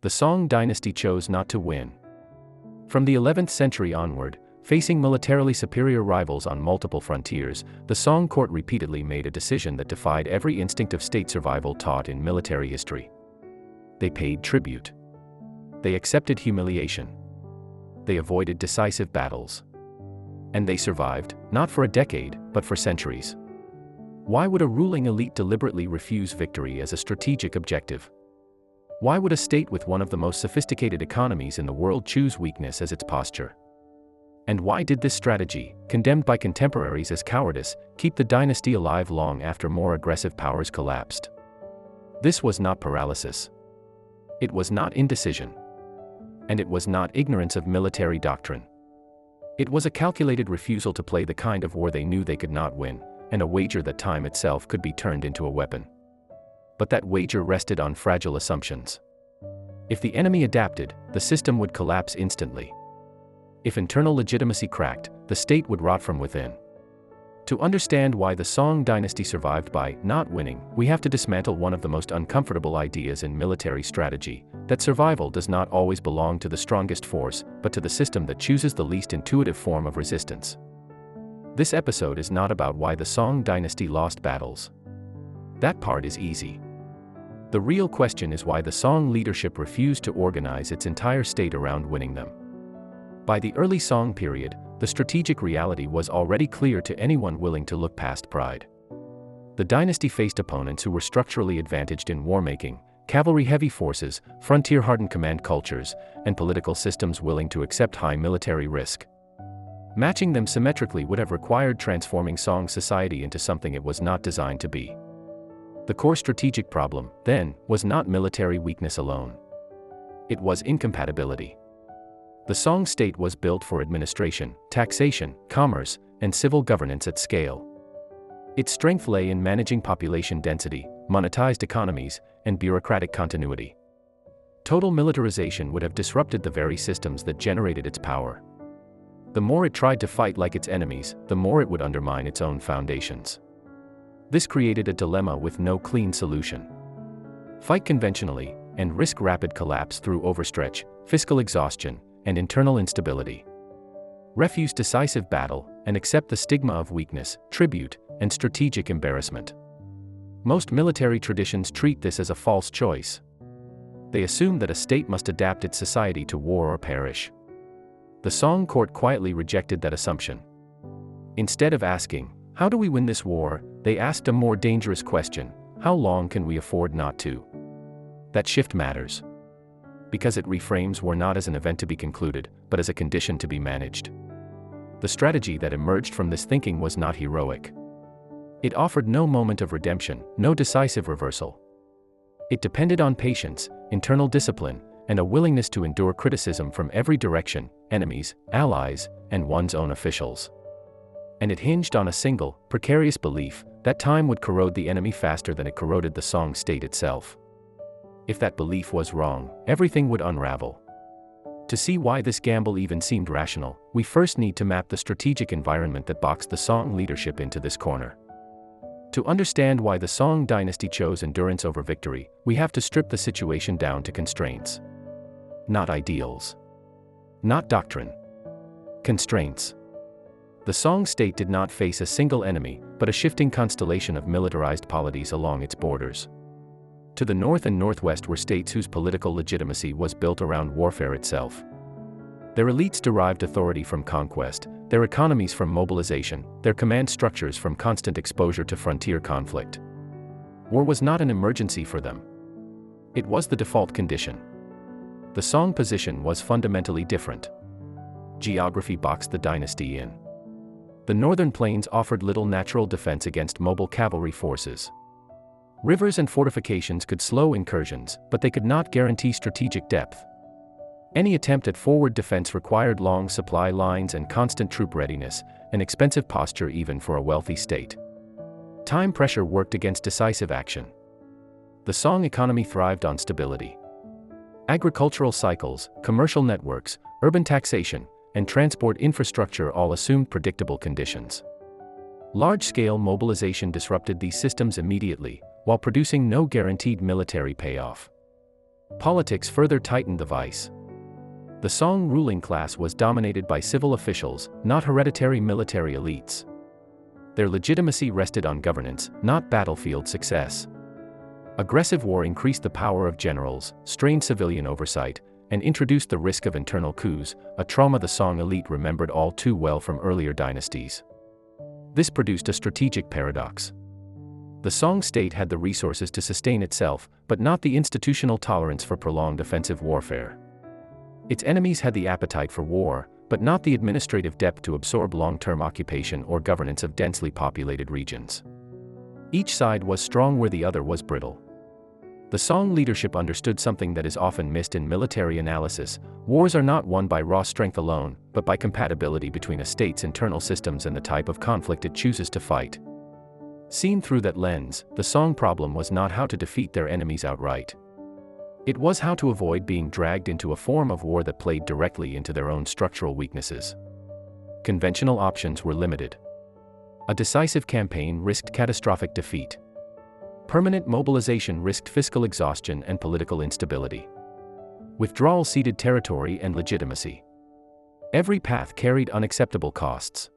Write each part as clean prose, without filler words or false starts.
The Song dynasty chose not to win. From the 11th century onward, facing militarily superior rivals on multiple frontiers, the Song court repeatedly made a decision that defied every instinct of state survival taught in military history. They paid tribute. They accepted humiliation. They avoided decisive battles. And they survived, not for a decade, but for centuries. Why would a ruling elite deliberately refuse victory as a strategic objective? Why would a state with one of the most sophisticated economies in the world choose weakness as its posture? And why did this strategy, condemned by contemporaries as cowardice, keep the dynasty alive long after more aggressive powers collapsed? This was not paralysis. It was not indecision. And it was not ignorance of military doctrine. It was a calculated refusal to play the kind of war they knew they could not win, and a wager that time itself could be turned into a weapon. But that wager rested on fragile assumptions. If the enemy adapted, the system would collapse instantly. If internal legitimacy cracked, the state would rot from within. To understand why the Song dynasty survived by not winning, we have to dismantle one of the most uncomfortable ideas in military strategy, that survival does not always belong to the strongest force, but to the system that chooses the least intuitive form of resistance. This episode is not about why the Song dynasty lost battles. That part is easy. The real question is why the Song leadership refused to organize its entire state around winning them. By the early Song period, the strategic reality was already clear to anyone willing to look past pride. The dynasty faced opponents who were structurally advantaged in war-making, cavalry-heavy forces, frontier-hardened command cultures, and political systems willing to accept high military risk. Matching them symmetrically would have required transforming Song society into something it was not designed to be. The core strategic problem, then, was not military weakness alone. It was incompatibility. The Song state was built for administration, taxation, commerce, and civil governance at scale. Its strength lay in managing population density, monetized economies, and bureaucratic continuity. Total militarization would have disrupted the very systems that generated its power. The more it tried to fight like its enemies, the more it would undermine its own foundations. This created a dilemma with no clean solution. Fight conventionally, and risk rapid collapse through overstretch, fiscal exhaustion, and internal instability. Refuse decisive battle, and accept the stigma of weakness, tribute, and strategic embarrassment. Most military traditions treat this as a false choice. They assume that a state must adapt its society to war or perish. The Song court quietly rejected that assumption. Instead of asking, "How do we win this war?" they asked a more dangerous question: "How long can we afford not to?" That shift matters. Because it reframes war not as an event to be concluded, but as a condition to be managed. The strategy that emerged from this thinking was not heroic. It offered no moment of redemption, no decisive reversal. It depended on patience, internal discipline, and a willingness to endure criticism from every direction: enemies, allies, and one's own officials. And it hinged on a single, precarious belief that time would corrode the enemy faster than it corroded the Song state itself. If that belief was wrong, everything would unravel. To see why this gamble even seemed rational, we first need to map the strategic environment that boxed the Song leadership into this corner. To understand why the Song dynasty chose endurance over victory, we have to strip the situation down to constraints. Not ideals. Not doctrine. Constraints. The Song state did not face a single enemy, but a shifting constellation of militarized polities along its borders. To the north and northwest were states whose political legitimacy was built around warfare itself. Their elites derived authority from conquest, their economies from mobilization, their command structures from constant exposure to frontier conflict. War was not an emergency for them. It was the default condition. The Song position was fundamentally different. Geography boxed the dynasty in. The northern plains offered little natural defense against mobile cavalry forces. Rivers and fortifications could slow incursions, but they could not guarantee strategic depth. Any attempt at forward defense required long supply lines and constant troop readiness, an expensive posture even for a wealthy state. Time pressure worked against decisive action. The Song economy thrived on stability. Agricultural cycles, commercial networks, urban taxation, and transport infrastructure all assumed predictable conditions. Large-scale mobilization disrupted these systems immediately, while producing no guaranteed military payoff. Politics further tightened the vice. The Song ruling class was dominated by civil officials, not hereditary military elites. Their legitimacy rested on governance, not battlefield success. Aggressive war increased the power of generals, strained civilian oversight, and introduced the risk of internal coups, a trauma the Song elite remembered all too well from earlier dynasties. This produced a strategic paradox. The Song state had the resources to sustain itself, but not the institutional tolerance for prolonged offensive warfare. Its enemies had the appetite for war, but not the administrative depth to absorb long-term occupation or governance of densely populated regions. Each side was strong where the other was brittle. The Song leadership understood something that is often missed in military analysis: wars are not won by raw strength alone, but by compatibility between a state's internal systems and the type of conflict it chooses to fight. Seen through that lens, the Song problem was not how to defeat their enemies outright. It was how to avoid being dragged into a form of war that played directly into their own structural weaknesses. Conventional options were limited. A decisive campaign risked catastrophic defeat. Permanent mobilization risked fiscal exhaustion and political instability. Withdrawal ceded territory and legitimacy. Every path carried unacceptable costs.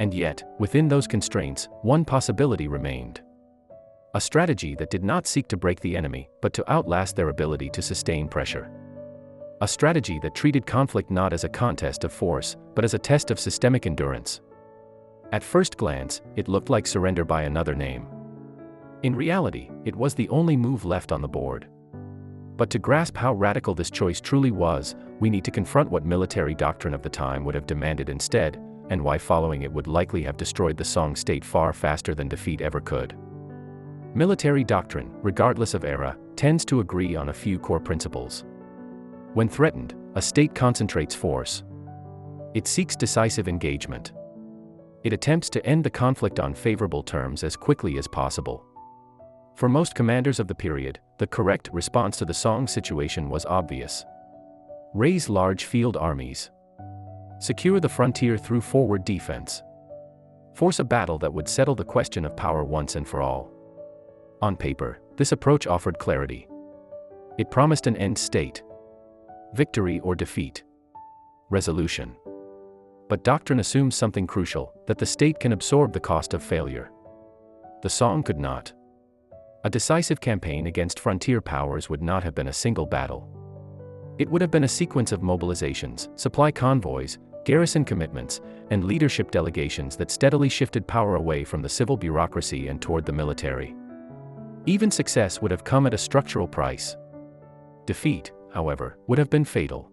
And yet, within those constraints, one possibility remained. A strategy that did not seek to break the enemy, but to outlast their ability to sustain pressure. A strategy that treated conflict not as a contest of force, but as a test of systemic endurance. At first glance, it looked like surrender by another name. In reality, it was the only move left on the board. But to grasp how radical this choice truly was, we need to confront what military doctrine of the time would have demanded instead, and why following it would likely have destroyed the Song state far faster than defeat ever could. Military doctrine, regardless of era, tends to agree on a few core principles. When threatened, a state concentrates force. It seeks decisive engagement. It attempts to end the conflict on favorable terms as quickly as possible. For most commanders of the period, the correct response to the Song situation was obvious. Raise large field armies. Secure the frontier through forward defense. Force a battle that would settle the question of power once and for all. On paper, this approach offered clarity. It promised an end state. Victory or defeat. Resolution. But doctrine assumes something crucial: that the state can absorb the cost of failure. The Song could not. A decisive campaign against frontier powers would not have been a single battle. It would have been a sequence of mobilizations, supply convoys, garrison commitments, and leadership delegations that steadily shifted power away from the civil bureaucracy and toward the military. Even success would have come at a structural price. Defeat, however, would have been fatal.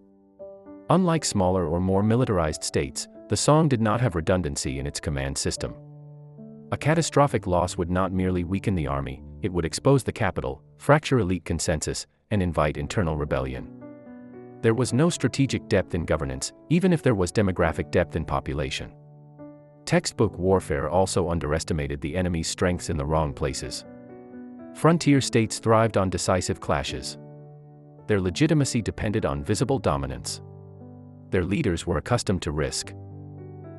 Unlike smaller or more militarized states, the Song did not have redundancy in its command system. A catastrophic loss would not merely weaken the army, it would expose the capital, fracture elite consensus, and invite internal rebellion. There was no strategic depth in governance, even if there was demographic depth in population. Textbook warfare also underestimated the enemy's strengths in the wrong places. Frontier states thrived on decisive clashes. Their legitimacy depended on visible dominance. Their leaders were accustomed to risk.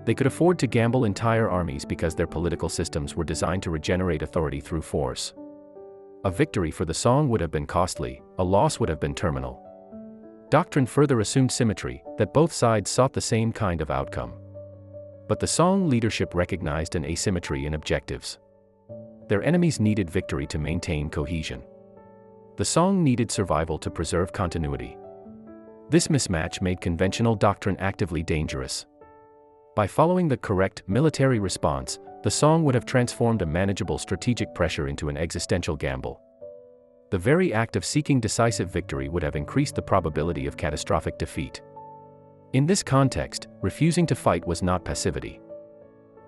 They could afford to gamble entire armies because their political systems were designed to regenerate authority through force. A victory for the Song would have been costly, a loss would have been terminal. Doctrine further assumed symmetry, that both sides sought the same kind of outcome. But the Song leadership recognized an asymmetry in objectives. Their enemies needed victory to maintain cohesion. The Song needed survival to preserve continuity. This mismatch made conventional doctrine actively dangerous. By following the correct military response, the Song would have transformed a manageable strategic pressure into an existential gamble. The very act of seeking decisive victory would have increased the probability of catastrophic defeat. In this context, refusing to fight was not passivity.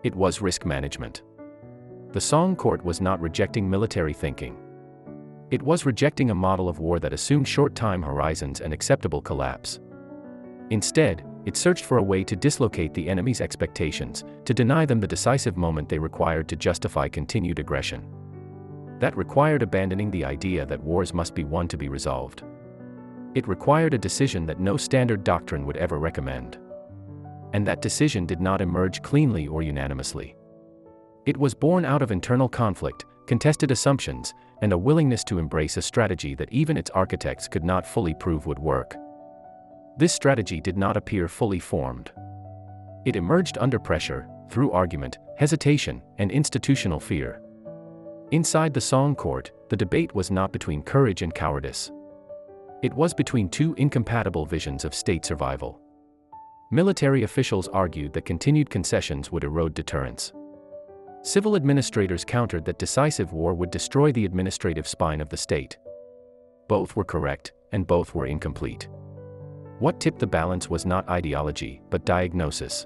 It was risk management. The Song court was not rejecting military thinking. It was rejecting a model of war that assumed short time horizons and acceptable collapse. Instead, it searched for a way to dislocate the enemy's expectations, to deny them the decisive moment they required to justify continued aggression. That required abandoning the idea that wars must be won to be resolved. It required a decision that no standard doctrine would ever recommend. And that decision did not emerge cleanly or unanimously. It was born out of internal conflict, contested assumptions, and a willingness to embrace a strategy that even its architects could not fully prove would work. This strategy did not appear fully formed. It emerged under pressure, through argument, hesitation, and institutional fear. Inside the Song Court, the debate was not between courage and cowardice. It was between two incompatible visions of state survival. Military officials argued that continued concessions would erode deterrence. Civil administrators countered that decisive war would destroy the administrative spine of the state. Both were correct, and both were incomplete. What tipped the balance was not ideology, but diagnosis.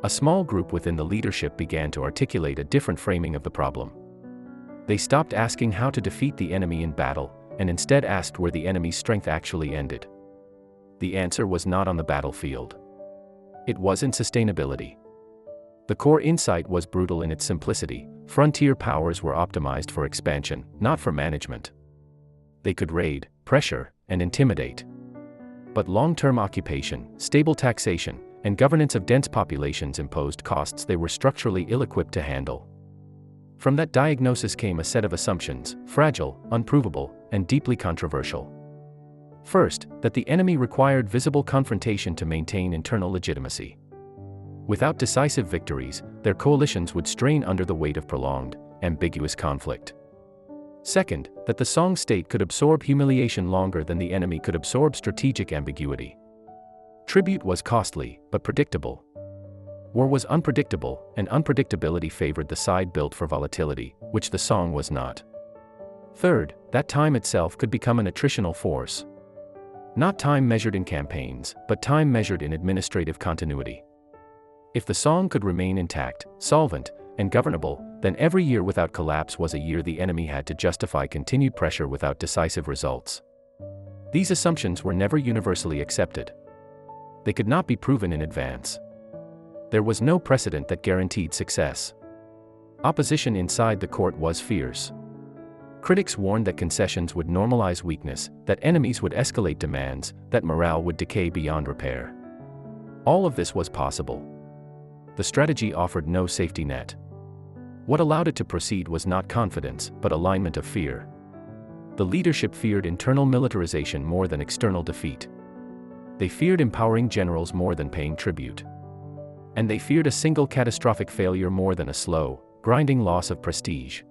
A small group within the leadership began to articulate a different framing of the problem. They stopped asking how to defeat the enemy in battle, and instead asked where the enemy's strength actually ended. The answer was not on the battlefield. It was in sustainability. The core insight was brutal in its simplicity: frontier powers were optimized for expansion, not for management. They could raid, pressure, and intimidate. But long-term occupation, stable taxation, and governance of dense populations imposed costs they were structurally ill-equipped to handle. From that diagnosis came a set of assumptions, fragile, unprovable, and deeply controversial. First, that the enemy required visible confrontation to maintain internal legitimacy. Without decisive victories, their coalitions would strain under the weight of prolonged, ambiguous conflict. Second, that the Song state could absorb humiliation longer than the enemy could absorb strategic ambiguity. Tribute was costly, but predictable. War was unpredictable, and unpredictability favored the side built for volatility, which the Song was not. Third, that time itself could become an attritional force. Not time measured in campaigns, but time measured in administrative continuity. If the Song could remain intact, solvent, and governable, then every year without collapse was a year the enemy had to justify continued pressure without decisive results. These assumptions were never universally accepted. They could not be proven in advance. There was no precedent that guaranteed success. Opposition inside the court was fierce. Critics warned that concessions would normalize weakness, that enemies would escalate demands, that morale would decay beyond repair. All of this was possible. The strategy offered no safety net. What allowed it to proceed was not confidence, but alignment of fear. The leadership feared internal militarization more than external defeat. They feared empowering generals more than paying tribute. And they feared a single catastrophic failure more than a slow, grinding loss of prestige.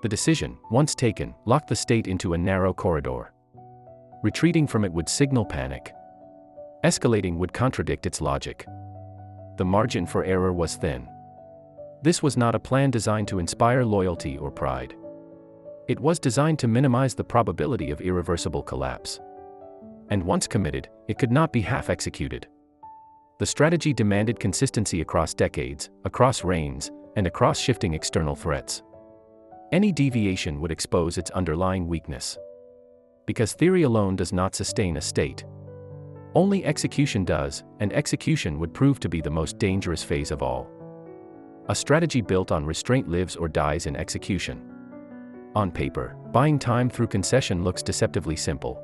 The decision, once taken, locked the state into a narrow corridor. Retreating from it would signal panic. Escalating would contradict its logic. The margin for error was thin. This was not a plan designed to inspire loyalty or pride. It was designed to minimize the probability of irreversible collapse. And once committed, it could not be half-executed. The strategy demanded consistency across decades, across reigns, and across shifting external threats. Any deviation would expose its underlying weakness. Because theory alone does not sustain a state. Only execution does, and execution would prove to be the most dangerous phase of all. A strategy built on restraint lives or dies in execution. On paper, buying time through concession looks deceptively simple.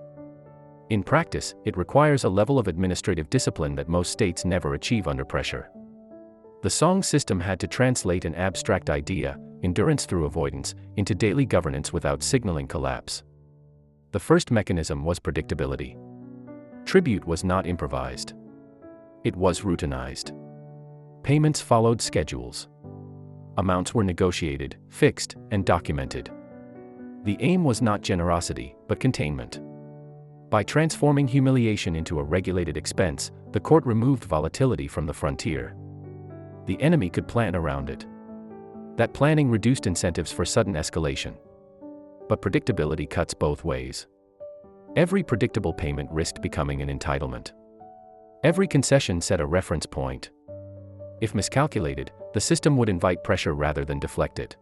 In practice, it requires a level of administrative discipline that most states never achieve under pressure. The Song system had to translate an abstract idea, endurance through avoidance, into daily governance without signaling collapse. The first mechanism was predictability. Tribute was not improvised. It was routinized. Payments followed schedules. Amounts were negotiated, fixed, and documented. The aim was not generosity, but containment. By transforming humiliation into a regulated expense, the court removed volatility from the frontier. The enemy could plan around it. That planning reduced incentives for sudden escalation. But predictability cuts both ways. Every predictable payment risked becoming an entitlement. Every concession set a reference point. If miscalculated, the system would invite pressure rather than deflect it.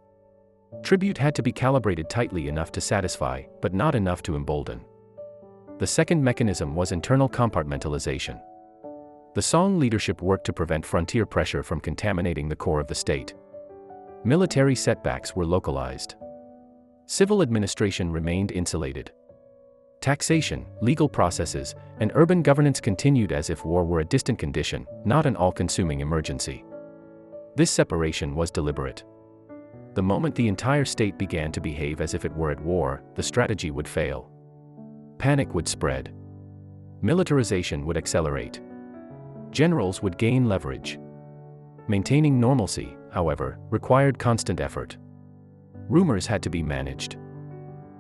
Tribute had to be calibrated tightly enough to satisfy, but not enough to embolden. The second mechanism was internal compartmentalization. The Song leadership worked to prevent frontier pressure from contaminating the core of the state. Military setbacks were localized. Civil administration remained insulated. Taxation, legal processes, and urban governance continued as if war were a distant condition, not an all-consuming emergency. This separation was deliberate. The moment the entire state began to behave as if it were at war, the strategy would fail. Panic would spread. Militarization would accelerate. Generals would gain leverage. Maintaining normalcy, however, required constant effort. Rumors had to be managed.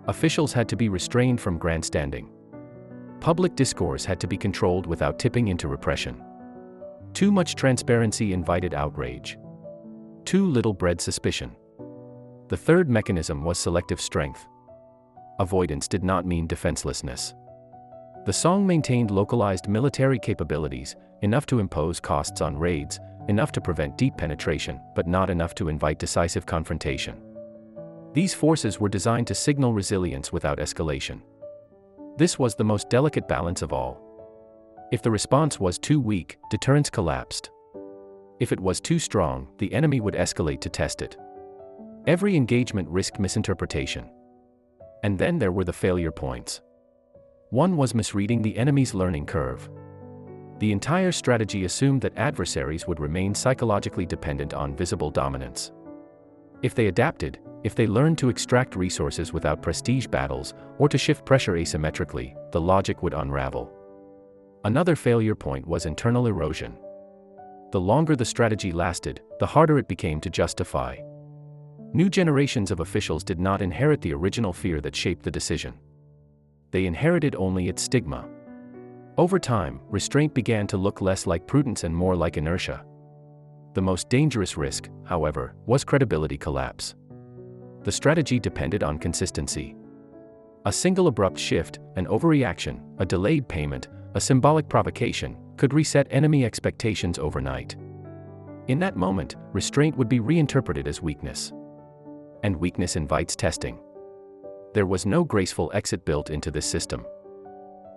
Officials had to be restrained from grandstanding. Public discourse had to be controlled without tipping into repression. Too much transparency invited outrage. Too little bred suspicion. The third mechanism was selective strength. Avoidance did not mean defenselessness. The song maintained localized military capabilities, enough to impose costs on raids, enough to prevent deep penetration, but not enough to invite decisive confrontation. These forces were designed to signal resilience without escalation. This was the most delicate balance of all. If the response was too weak, deterrence collapsed. If it was too strong, the enemy would escalate to test it. Every engagement risked misinterpretation. And then there were the failure points. One was misreading the enemy's learning curve. The entire strategy assumed that adversaries would remain psychologically dependent on visible dominance. If they adapted, if they learned to extract resources without prestige battles, or to shift pressure asymmetrically, the logic would unravel. Another failure point was internal erosion. The longer the strategy lasted, the harder it became to justify. New generations of officials did not inherit the original fear that shaped the decision. They inherited only its stigma. Over time, restraint began to look less like prudence and more like inertia. The most dangerous risk, however, was credibility collapse. The strategy depended on consistency. A single abrupt shift, an overreaction, a delayed payment, a symbolic provocation, could reset enemy expectations overnight. In that moment, restraint would be reinterpreted as weakness. And weakness invites testing. There was no graceful exit built into this system.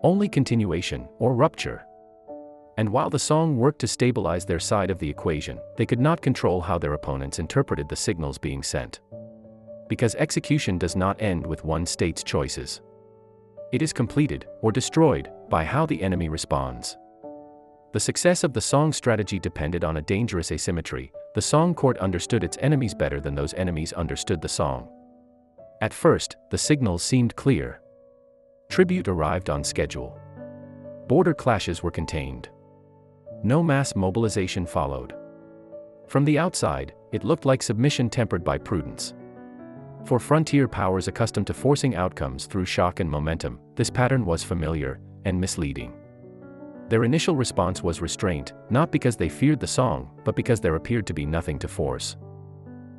Only continuation, or rupture. And while the song worked to stabilize their side of the equation, they could not control how their opponents interpreted the signals being sent. Because execution does not end with one state's choices. It is completed, or destroyed, by how the enemy responds. The success of the song strategy depended on a dangerous asymmetry. The song court understood its enemies better than those enemies understood the song. At first, the signals seemed clear. Tribute arrived on schedule. Border clashes were contained. No mass mobilization followed. From the outside, it looked like submission tempered by prudence. For frontier powers accustomed to forcing outcomes through shock and momentum, this pattern was familiar and misleading. Their initial response was restraint, not because they feared the song, but because there appeared to be nothing to force.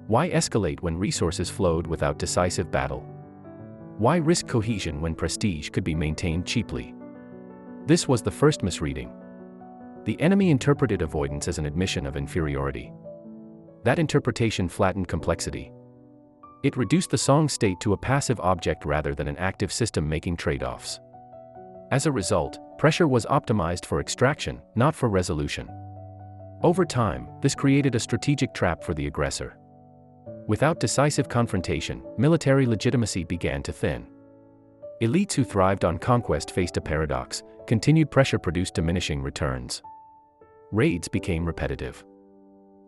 Why escalate when resources flowed without decisive battle? Why risk cohesion when prestige could be maintained cheaply? This was the first misreading. The enemy interpreted avoidance as an admission of inferiority. That interpretation flattened complexity. It reduced the song state to a passive object rather than an active system making trade-offs. As a result, pressure was optimized for extraction, not for resolution. Over time, this created a strategic trap for the aggressor. Without decisive confrontation, military legitimacy began to thin. Elites who thrived on conquest faced a paradox: continued pressure produced diminishing returns. Raids became repetitive.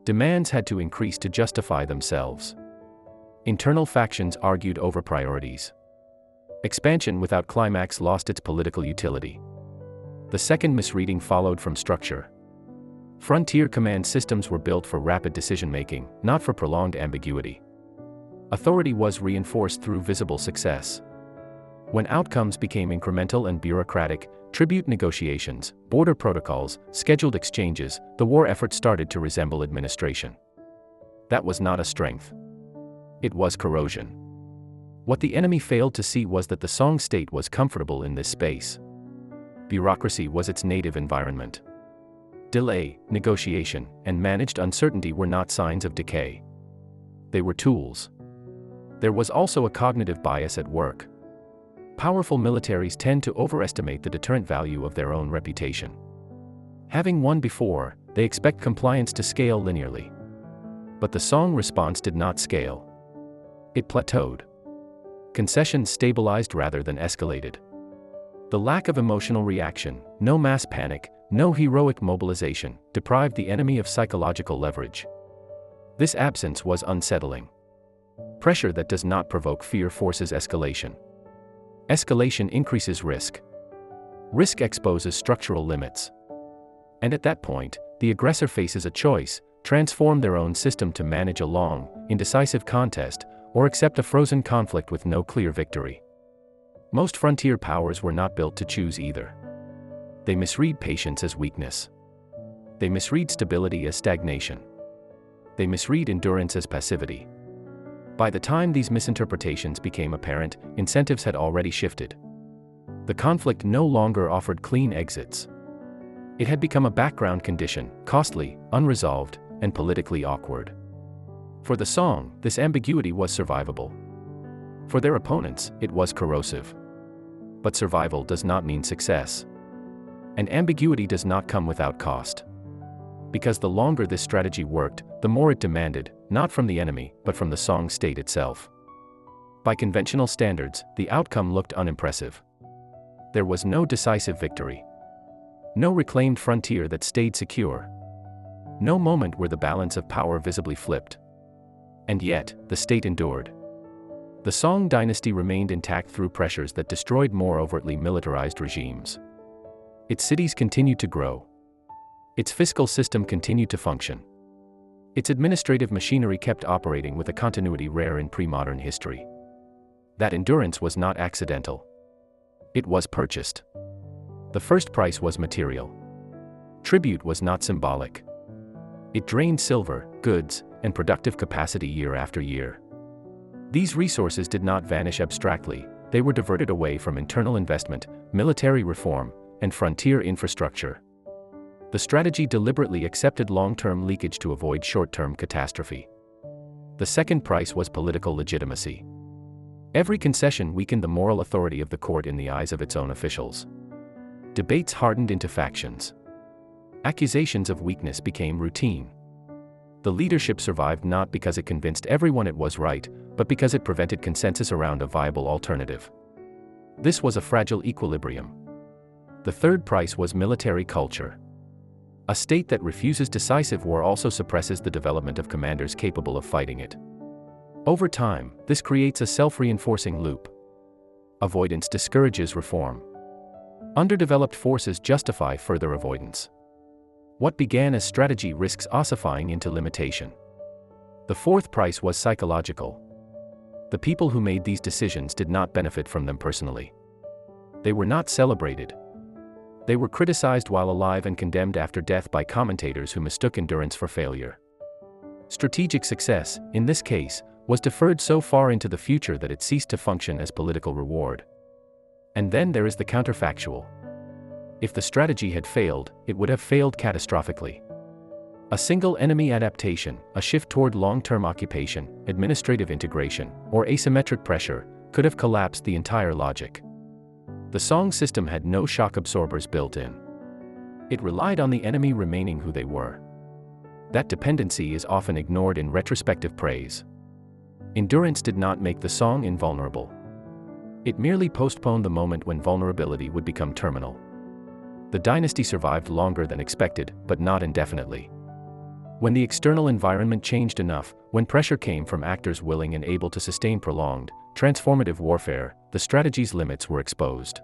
Demands had to increase to justify themselves. Internal factions argued over priorities. Expansion without climax lost its political utility. The second misreading followed from structure. Frontier command systems were built for rapid decision-making, not for prolonged ambiguity. Authority was reinforced through visible success. When outcomes became incremental and bureaucratic, tribute negotiations, border protocols, scheduled exchanges, the war effort started to resemble administration. That was not a strength. It was corrosion. What the enemy failed to see was that the song state was comfortable in this space. Bureaucracy was its native environment. Delay, negotiation, and managed uncertainty were not signs of decay. They were tools. There was also a cognitive bias at work. Powerful militaries tend to overestimate the deterrent value of their own reputation. Having won before, they expect compliance to scale linearly. But the song response did not scale. It plateaued. Concessions stabilized rather than escalated. The lack of emotional reaction, no mass panic, no heroic mobilization, deprived the enemy of psychological leverage. This absence was unsettling. Pressure that does not provoke fear forces escalation. Escalation increases risk. Risk exposes structural limits. And at that point, the aggressor faces a choice: transform their own system to manage a long, indecisive contest, or accept a frozen conflict with no clear victory. Most frontier powers were not built to choose either. They misread patience as weakness. They misread stability as stagnation. They misread endurance as passivity. By the time these misinterpretations became apparent, incentives had already shifted. The conflict no longer offered clean exits. It had become a background condition, costly, unresolved, and politically awkward. For the Song, this ambiguity was survivable. For their opponents, it was corrosive. But survival does not mean success. And ambiguity does not come without cost. Because the longer this strategy worked, the more it demanded, not from the enemy, but from the Song state itself. By conventional standards, the outcome looked unimpressive. There was no decisive victory. No reclaimed frontier that stayed secure. No moment where the balance of power visibly flipped. And yet, the state endured. The Song dynasty remained intact through pressures that destroyed more overtly militarized regimes. Its cities continued to grow. Its fiscal system continued to function. Its administrative machinery kept operating with a continuity rare in pre-modern history. That endurance was not accidental. It was purchased. The first price was material. Tribute was not symbolic. It drained silver, goods, and productive capacity year after year. These resources did not vanish abstractly, they were diverted away from internal investment, military reform, and frontier infrastructure. The strategy deliberately accepted long-term leakage to avoid short-term catastrophe. The second price was political legitimacy. Every concession weakened the moral authority of the court in the eyes of its own officials. Debates hardened into factions. Accusations of weakness became routine. The leadership survived not because it convinced everyone it was right, but because it prevented consensus around a viable alternative. This was a fragile equilibrium. The third price was military culture. A state that refuses decisive war also suppresses the development of commanders capable of fighting it. Over time, this creates a self-reinforcing loop. Avoidance discourages reform. Underdeveloped forces justify further avoidance. What began as strategy risks ossifying into limitation. The fourth price was psychological. The people who made these decisions did not benefit from them personally. They were not celebrated. They were criticized while alive and condemned after death by commentators who mistook endurance for failure. Strategic success, in this case, was deferred so far into the future that it ceased to function as political reward. And then there is the counterfactual. If the strategy had failed, it would have failed catastrophically. A single enemy adaptation, a shift toward long-term occupation, administrative integration, or asymmetric pressure, could have collapsed the entire logic. The Song system had no shock absorbers built in. It relied on the enemy remaining who they were. That dependency is often ignored in retrospective praise. Endurance did not make the Song invulnerable. It merely postponed the moment when vulnerability would become terminal. The dynasty survived longer than expected, but not indefinitely. When the external environment changed enough, when pressure came from actors willing and able to sustain prolonged, transformative warfare, the strategy's limits were exposed.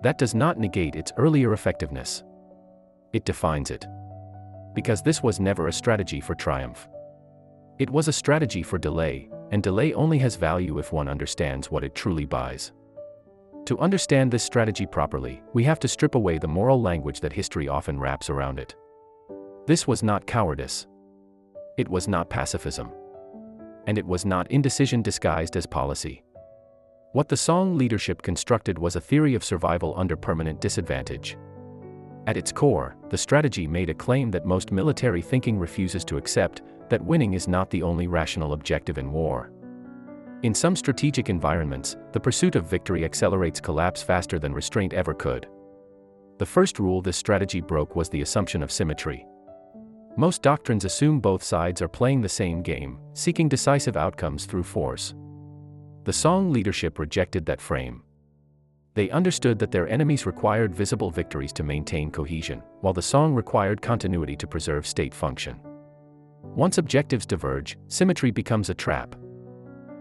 That does not negate its earlier effectiveness. It defines it. Because this was never a strategy for triumph. It was a strategy for delay, and delay only has value if one understands what it truly buys. To understand this strategy properly, we have to strip away the moral language that history often wraps around it. This was not cowardice. It was not pacifism. And it was not indecision disguised as policy. What the Song leadership constructed was a theory of survival under permanent disadvantage. At its core, the strategy made a claim that most military thinking refuses to accept, that winning is not the only rational objective in war. In some strategic environments, the pursuit of victory accelerates collapse faster than restraint ever could. The first rule this strategy broke was the assumption of symmetry. Most doctrines assume both sides are playing the same game, seeking decisive outcomes through force. The Song leadership rejected that frame. They understood that their enemies required visible victories to maintain cohesion, while the Song required continuity to preserve state function. Once objectives diverge, symmetry becomes a trap.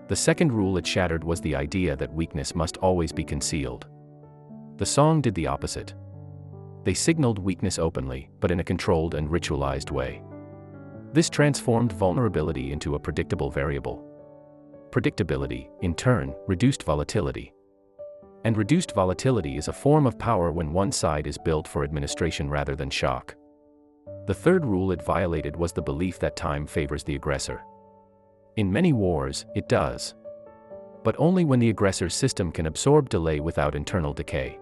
The second rule it shattered was the idea that weakness must always be concealed. The Song did the opposite. They signaled weakness openly, but in a controlled and ritualized way. This transformed vulnerability into a predictable variable. Predictability, in turn, reduced volatility. And reduced volatility is a form of power when one side is built for administration rather than shock. The third rule it violated was the belief that time favors the aggressor. In many wars, it does. But only when the aggressor's system can absorb delay without internal decay.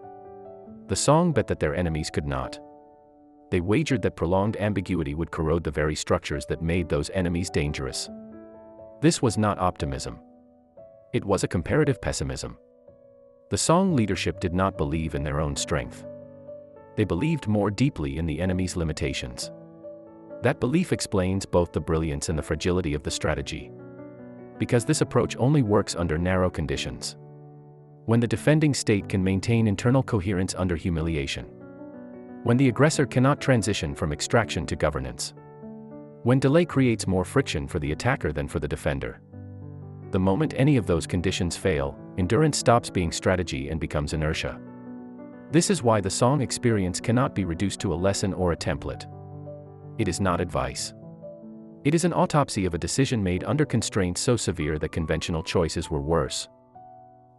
The Song bet that their enemies could not. They wagered that prolonged ambiguity would corrode the very structures that made those enemies dangerous. This was not optimism. It was a comparative pessimism. The Song leadership did not believe in their own strength. They believed more deeply in the enemy's limitations. That belief explains both the brilliance and the fragility of the strategy. Because this approach only works under narrow conditions. When the defending state can maintain internal coherence under humiliation. When the aggressor cannot transition from extraction to governance. When delay creates more friction for the attacker than for the defender. The moment any of those conditions fail, endurance stops being strategy and becomes inertia. This is why the Song experience cannot be reduced to a lesson or a template. It is not advice. It is an autopsy of a decision made under constraints so severe that conventional choices were worse.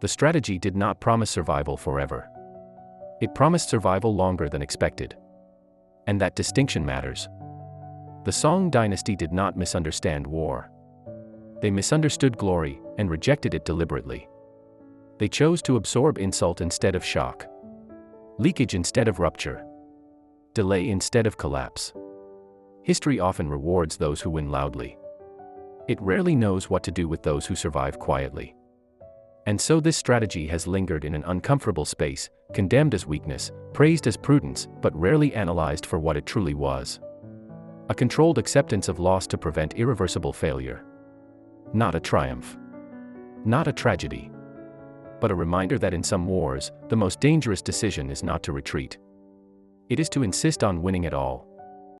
The strategy did not promise survival forever. It promised survival longer than expected. And that distinction matters. The Song dynasty did not misunderstand war. They misunderstood glory, and rejected it deliberately. They chose to absorb insult instead of shock. Leakage instead of rupture. Delay instead of collapse. History often rewards those who win loudly. It rarely knows what to do with those who survive quietly. And so this strategy has lingered in an uncomfortable space, condemned as weakness, praised as prudence, but rarely analyzed for what it truly was. A controlled acceptance of loss to prevent irreversible failure. Not a triumph. Not a tragedy. But a reminder that in some wars, the most dangerous decision is not to retreat. It is to insist on winning at all.